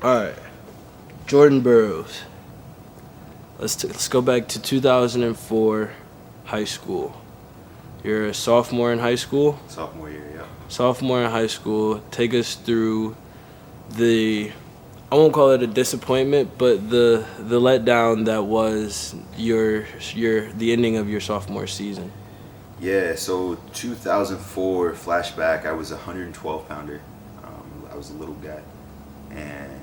All right, Jordan Burroughs. Let's go back to 2004, high school. You're a sophomore in high school. Sophomore year, yeah. Sophomore in high school. Take us through the, I won't call it a disappointment, but the letdown that was your the ending of your sophomore season. Yeah, so 2004 flashback, I was a 112 pounder. I was a little guy. And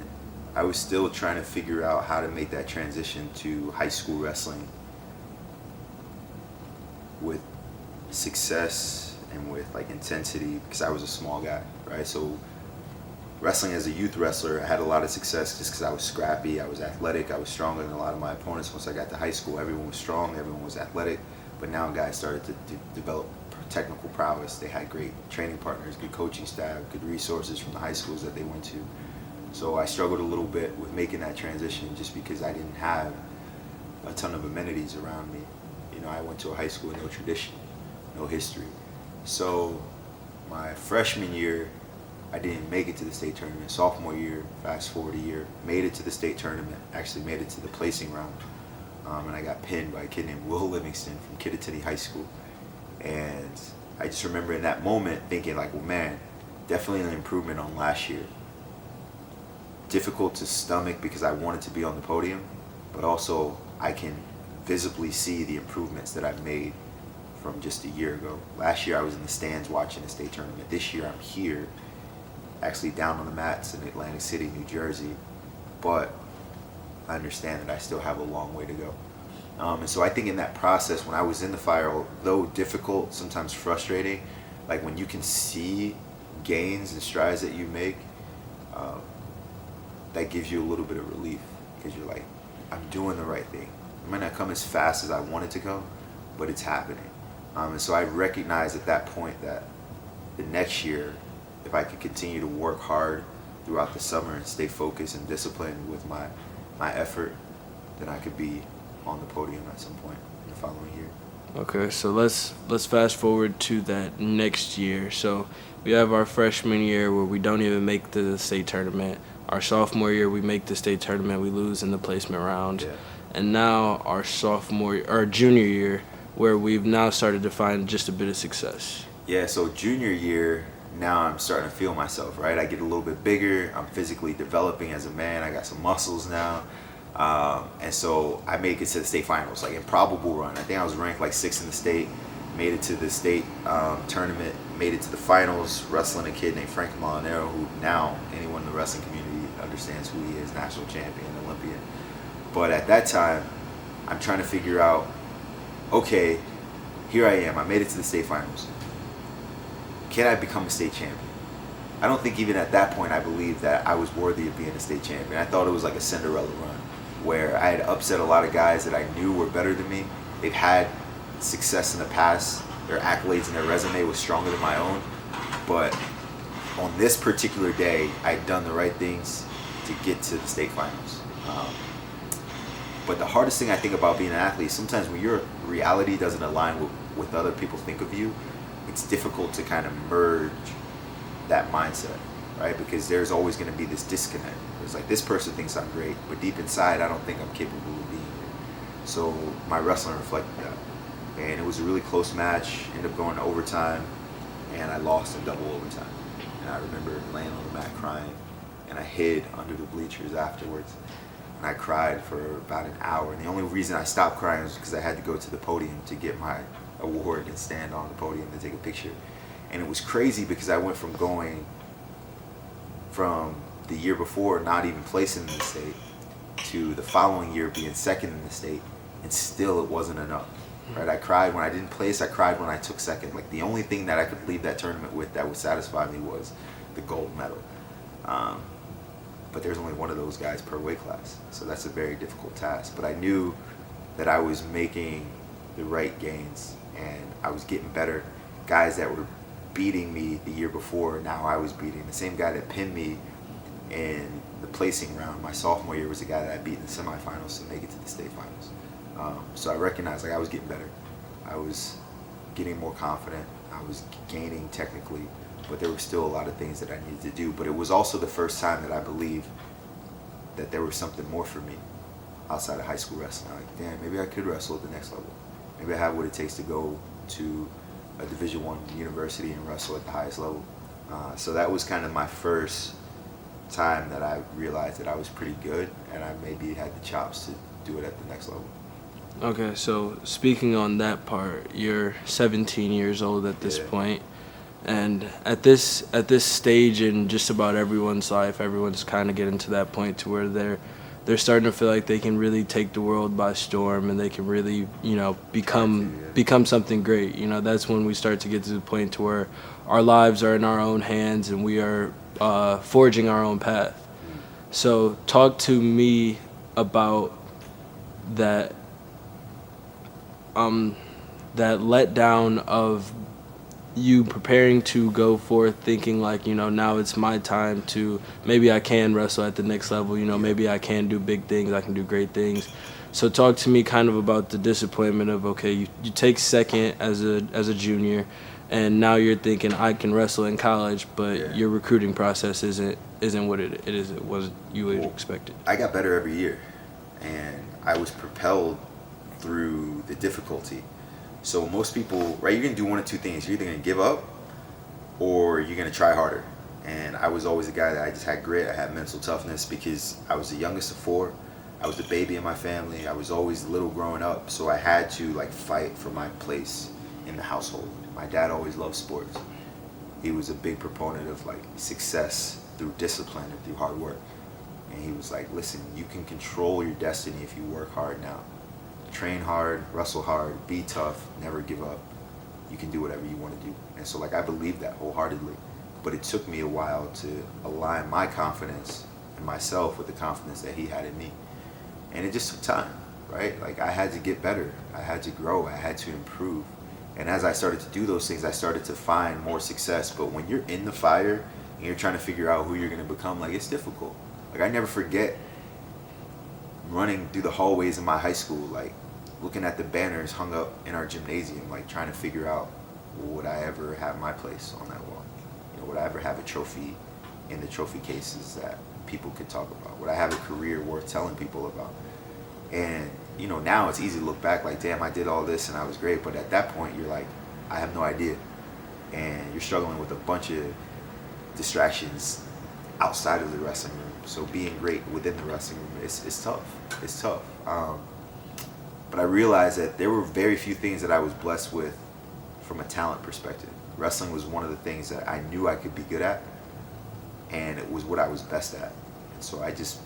I was still trying to figure out how to make that transition to high school wrestling with success and with like intensity because I was a small guy, right? So wrestling as a youth wrestler, I had a lot of success just because I was scrappy, I was athletic, I was stronger than a lot of my opponents. Once I got to high school, everyone was strong, everyone was athletic, but now guys started to develop technical prowess. They had great training partners, good coaching staff, good resources from the high schools that they went to. So I struggled a little bit with making that transition just because I didn't have a ton of amenities around me. You know, I went to a high school with no tradition, no history. So my freshman year, I didn't make it to the state tournament. Sophomore year, fast forward a year, made it to the state tournament, actually made it to the placing round. And I got pinned by a kid named Will Livingston from Kittatinny High School. And I just remember in that moment thinking like, well, man, definitely an improvement on last year. Difficult to stomach because I wanted to be on the podium, but also I can visibly see the improvements that I've made from just a year ago. Last year I was in the stands watching the state tournament. This year I'm here, actually down on the mats in Atlantic City, New Jersey, but I understand that I still have a long way to go. And so I think in that process, when I was in the fire, although difficult, sometimes frustrating, like when you can see gains and strides that you make, that gives you a little bit of relief because you're like, I'm doing the right thing. It might not come as fast as I want it to go, but it's happening. And so I recognized at that point that the next year, if I could continue to work hard throughout the summer and stay focused and disciplined with my effort, then I could be on the podium at some point in the following year. Okay, so let's fast forward to that next year. So we have our freshman year where we don't even make the state tournament. Our sophomore year, we make the state tournament, we lose in the placement round. Yeah. And now our junior year, where we've now started to find just a bit of success. Yeah, so junior year, now I'm starting to feel myself, right? I get a little bit bigger, I'm physically developing as a man, I got some muscles now. And so I make it to the state finals, like improbable run. I think I was ranked like 6th in the state, made it to the state tournament, made it to the finals, wrestling a kid named Frank Molinaro, who now anyone in the wrestling community understands who he is, national champion, Olympian. But at that time, I'm trying to figure out, okay, here I am, I made it to the state finals. Can I become a state champion? I don't think even at that point I believed that I was worthy of being a state champion. I thought it was like a Cinderella run where I had upset a lot of guys that I knew were better than me. They've had success in the past. Their accolades and their resume was stronger than my own. But on this particular day, I'd done the right things to get to the state finals. But the hardest thing I think about being an athlete, sometimes when your reality doesn't align with what other people think of you, it's difficult to kind of merge that mindset, right? Because there's always going to be this disconnect. It's like, this person thinks I'm great, but deep inside, I don't think I'm capable of being here. So my wrestling reflected that. And it was a really close match, ended up going to overtime, and I lost in double overtime. And I remember laying on the mat crying, and I hid under the bleachers afterwards. And I cried for about an hour. And the only reason I stopped crying was because I had to go to the podium to get my award and stand on the podium to take a picture. And it was crazy because I went from going from the year before not even placing in the state to the following year being second in the state, and still it wasn't enough. Right? I cried when I didn't place, I cried when I took second. Like the only thing that I could leave that tournament with that would satisfy me was the gold medal. But there's only one of those guys per weight class, so that's a very difficult task. But I knew that I was making the right gains and I was getting better. Guys that were beating me the year before, now I was beating. The same guy that pinned me in the placing round my sophomore year was the guy that I beat in the semifinals to make it to the state finals. So I recognized like I was getting better. I was getting more confident. I was gaining technically, but there were still a lot of things that I needed to do. But it was also the first time that I believe that there was something more for me outside of high school wrestling. Like, damn, maybe I could wrestle at the next level. Maybe I have what it takes to go to a Division I university and wrestle at the highest level. So that was kind of my first time that I realized that I was pretty good and I maybe had the chops to do it at the next level. Okay, so speaking on that part, you're 17 years old at this point, and at this stage in just about everyone's life, everyone's kind of getting to that point to where they're starting to feel like they can really take the world by storm and they can really, become something great. That's when we start to get to the point to where our lives are in our own hands and we are forging our own path. So talk to me about that that letdown of you preparing to go forth, thinking like, now it's my time to, maybe I can wrestle at the next level, maybe I can do big things, I can do great things. So talk to me kind of about the disappointment of, okay, you take second as a junior, and now you're thinking I can wrestle in college, but your recruiting process isn't what it was you would expected. I got better every year, and I was propelled through the difficulty. So most people, right, you're going to do one of two things. You're either going to give up or you're going to try harder. And I was always a guy that I just had grit. I had mental toughness because I was the youngest of four. I was the baby in my family. I was always little growing up. So I had to fight for my place in the household. My dad always loved sports. He was a big proponent of success through discipline and through hard work. And he was like, listen, you can control your destiny if you work hard now. Train hard, wrestle hard, be tough, never give up. You can do whatever you want to do. And so I believe that wholeheartedly. But it took me a while to align my confidence in myself with the confidence that he had in me. And it just took time, right? I had to get better. I had to grow. I had to improve. And as I started to do those things, I started to find more success. But when you're in the fire and you're trying to figure out who you're going to become, it's difficult. I never forget running through the hallways in my high school, looking at the banners hung up in our gymnasium, trying to figure out, would I ever have my place on that wall? Would I ever have a trophy in the trophy cases that people could talk about? Would I have a career worth telling people about? And, now it's easy to look back damn, I did all this and I was great. But at that point, you're I have no idea. And you're struggling with a bunch of distractions outside of the wrestling room. So being great within the wrestling room, it's tough. It's tough. But I realized that there were very few things that I was blessed with from a talent perspective. Wrestling was one of the things that I knew I could be good at, and it was what I was best at. And so I just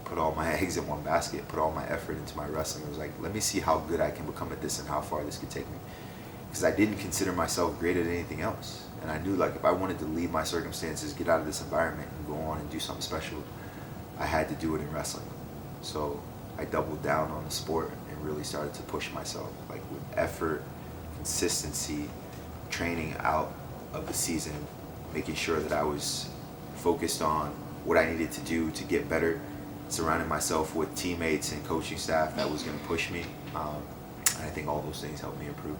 put all my eggs in one basket, put all my effort into my wrestling. It was let me see how good I can become at this and how far this could take me. Because I didn't consider myself great at anything else. And I knew if I wanted to leave my circumstances, get out of this environment and go on and do something special, I had to do it in wrestling. So I doubled down on the sport and really started to push myself, with effort, consistency, training out of the season, making sure that I was focused on what I needed to do to get better, surrounding myself with teammates and coaching staff that was going to push me. And I think all those things helped me improve.